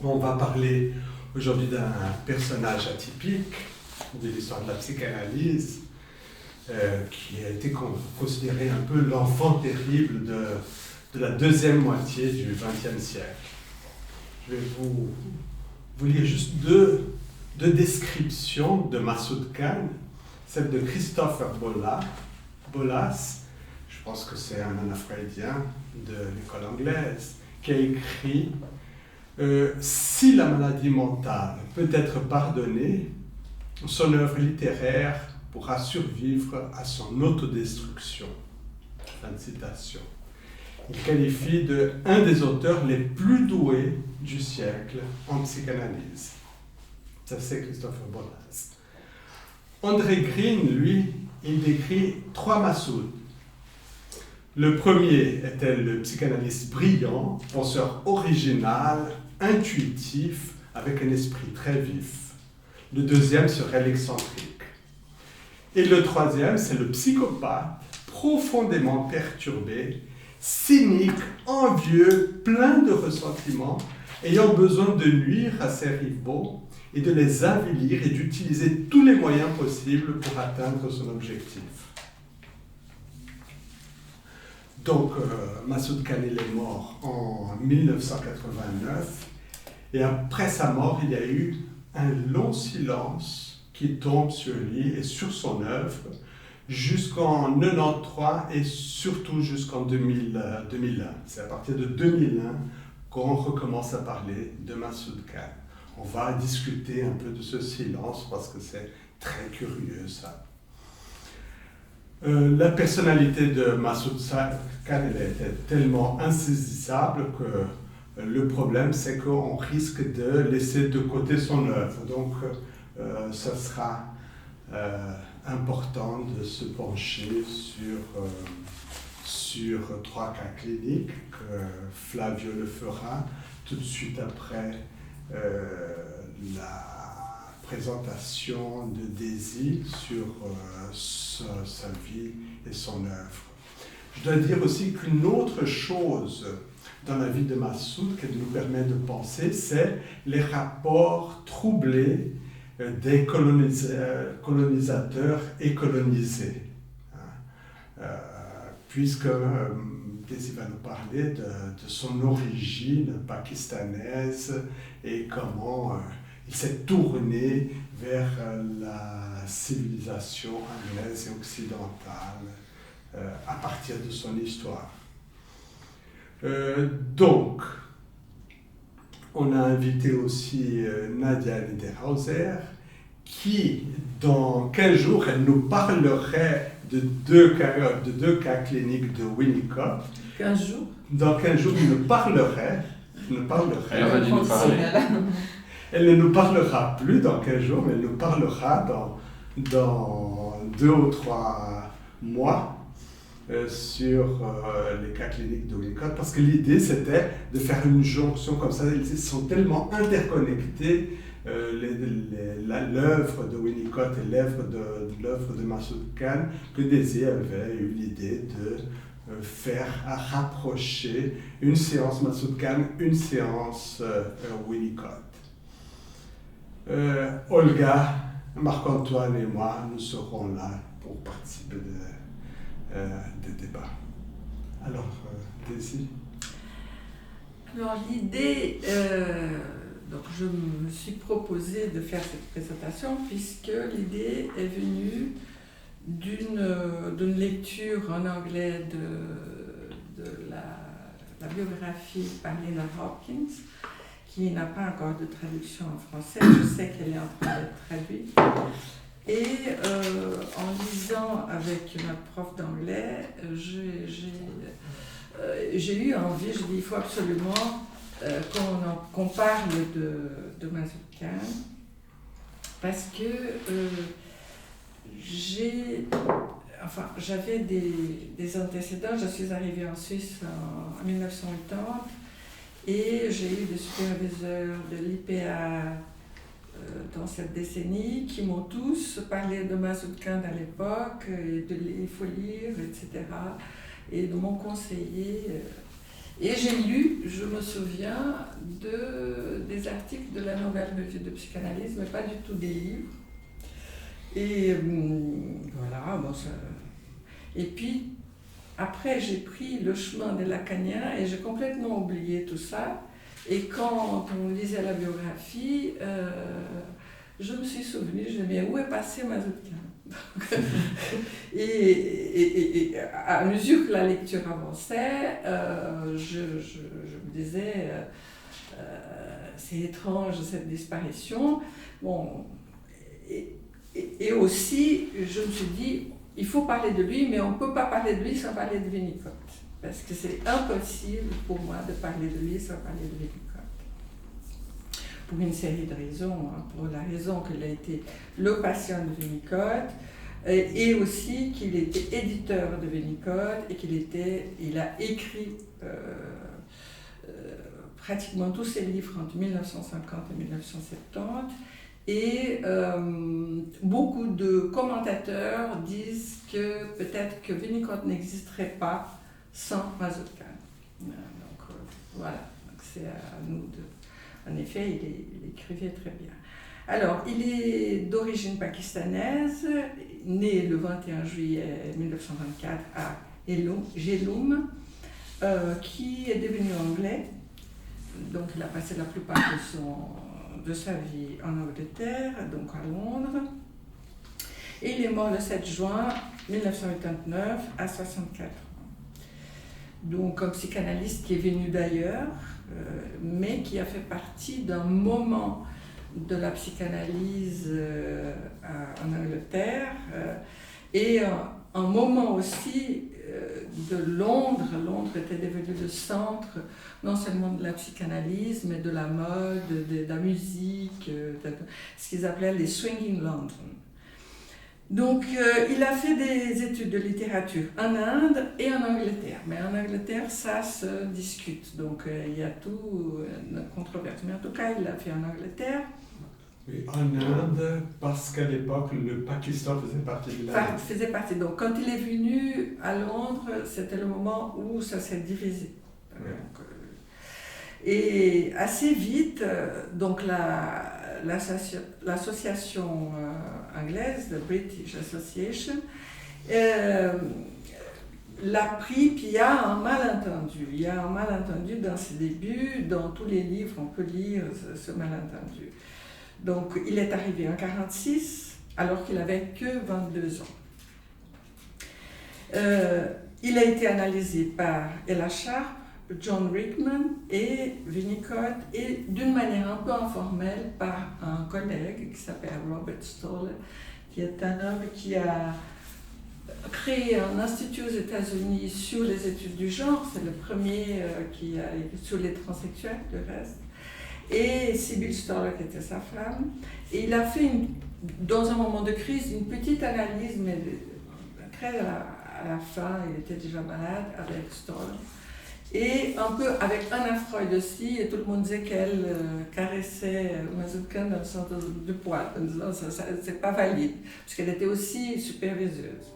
On va parler aujourd'hui d'un personnage atypique de l'histoire de la psychanalyse, qui a été considéré un peu l'enfant terrible de la deuxième moitié du XXe siècle. Je vais vous lire juste deux descriptions de Massoud Khan, celle de Christopher Bollas, je pense que c'est un anafrédien de l'école anglaise, qui a écrit si la maladie mentale peut être pardonnée, son œuvre littéraire pourra survivre à son autodestruction. Fin de citation. Il qualifie de un des auteurs les plus doués du siècle en psychanalyse. Ça, c'est Christopher Bollas. André Green, lui, il décrit trois Massoud. Le premier était le psychanalyste brillant, penseur original, intuitif, avec un esprit très vif. Le deuxième serait l'excentrique. Et le troisième, c'est le psychopathe, profondément perturbé, cynique, envieux, plein de ressentiments, ayant besoin de nuire à ses rivaux et de les avilir et d'utiliser tous les moyens possibles pour atteindre son objectif. Donc, Massoud Khan est mort en 1989, et après sa mort, il y a eu un long silence qui tombe sur lui et sur son œuvre jusqu'en 1993 et surtout jusqu'en 2001. C'est à partir de 2001 qu'on recommence à parler de Massoud Khan. On va discuter un peu de ce silence parce que c'est très curieux, ça. La personnalité de Massoud Khan, elle était tellement insaisissable que le problème, c'est qu'on risque de laisser de côté son œuvre. Donc, ça sera important de se pencher sur trois cas cliniques, que Flavio le fera tout de suite après la présentation de Daisy sur sa vie et son œuvre. Je dois dire aussi qu'une autre chose dans la vie de Massoud qui nous permet de penser, c'est les rapports troublés des colonisateurs et colonisés. Puisque Daisy va nous parler de son origine pakistanaise et comment il s'est tourné vers la civilisation anglaise et occidentale à partir de son histoire. Donc, on a invité aussi Nadia Niederhauser, qui, dans 15 jours, elle nous parlerait de deux cas cliniques de Winnicott. 15 jours. Dans 15 jours, elle nous parlerait. Elle aurait dû nous parler. Elle ne nous parlera plus dans 15 jours, mais elle nous parlera dans 2 ou 3 mois sur les cas cliniques de Winnicott, parce que l'idée c'était de faire une jonction comme ça. Ils sont tellement interconnectés, l'œuvre de Winnicott et l'œuvre de Massoud Khan, que Daisy avait eu l'idée de faire rapprocher une séance Massoud Khan, une séance Winnicott. Olga, Marc-Antoine et moi, nous serons là pour participer des débats. Alors, Daisy. Alors, l'idée, donc je me suis proposé de faire cette présentation puisque l'idée est venue d'une lecture en anglais de la biographie par Lena Hopkins, qui n'a pas encore de traduction en français. Je sais qu'elle est en train d'être traduite. Et en lisant avec ma prof d'anglais, j'ai eu envie, je dis il faut absolument qu'on parle de Massoud Khan, parce que j'avais des antécédents. Je suis arrivée en Suisse en 1980 et j'ai eu des superviseurs de l'IPA dans cette décennie qui m'ont tous parlé de Massoud Khan à l'époque, et de il faut lire, etc. Et de m'ont conseillé. Et j'ai lu, je me souviens, des articles de la Nouvelle Revue de Psychanalyse, mais pas du tout des livres. Et voilà, bon, ça... Et puis, après, j'ai pris le chemin des Lacaniens et j'ai complètement oublié tout ça. Et quand on lisait la biographie, je me suis souvenue, je me disais, mais où est passé Mazurkin? Et à mesure que la lecture avançait, je me disais, c'est étrange cette disparition. Bon, et aussi, je me suis dit, il faut parler de lui, mais on ne peut pas parler de lui sans parler de Winnicott. Parce que c'est impossible pour moi de parler de lui sans parler de Winnicott. Pour une série de raisons. Hein. Pour la raison qu'il a été le patient de Winnicott, et aussi qu'il était éditeur de Winnicott, et il a écrit pratiquement tous ses livres entre 1950 et 1970. Et beaucoup de commentateurs disent que peut-être que Winnicott n'existerait pas sans Mazurkin. Donc voilà, donc c'est à nous de... En effet, il écrivait très bien. Alors, il est d'origine pakistanaise, né le 21 juillet 1924 à Jhelum, qui est devenu anglais. Donc, il a passé la plupart de sa vie en Angleterre, donc à Londres. Et il est mort le 7 juin 1989 à 64 ans. Donc un psychanalyste qui est venu d'ailleurs, mais qui a fait partie d'un moment de la psychanalyse en Angleterre et un moment aussi de Londres. Londres était devenu le centre non seulement de la psychanalyse, mais de la mode, de la musique, ce qu'ils appelaient les Swinging London. Donc, il a fait des études de littérature en Inde et en Angleterre. Mais en Angleterre, ça se discute. Donc, il y a tout une controverse. Mais en tout cas, il l'a fait en Angleterre. Oui, en Inde, parce qu'à l'époque, le Pakistan faisait partie de l'Inde. Faisait partie. Donc, quand il est venu à Londres, c'était le moment où ça s'est divisé. Oui. Donc, et assez vite, donc l'association anglaise, the British Association, l'a pris, puis il y a un malentendu. Il y a un malentendu dans ses débuts, dans tous les livres, on peut lire ce malentendu. Donc il est arrivé en 1946, alors qu'il n'avait que 22 ans. Il a été analysé par Ella Sharp, John Rickman et Winnicott, et d'une manière un peu informelle par un collègue qui s'appelle Robert Stoller, qui est un homme qui a créé un institut aux États-Unis sur les études du genre. C'est le premier qui a sur les transsexuels, de reste. Et Sybil Stoller, qui était sa femme. Et il a fait, dans un moment de crise, une petite analyse, mais très à la fin, il était déjà malade, avec Stoller. Et un peu avec Anna Freud aussi, et tout le monde disait qu'elle caressait Mazurkin dans le sens du poil, en disant ça c'est pas valide, parce qu'elle était aussi superviseuse.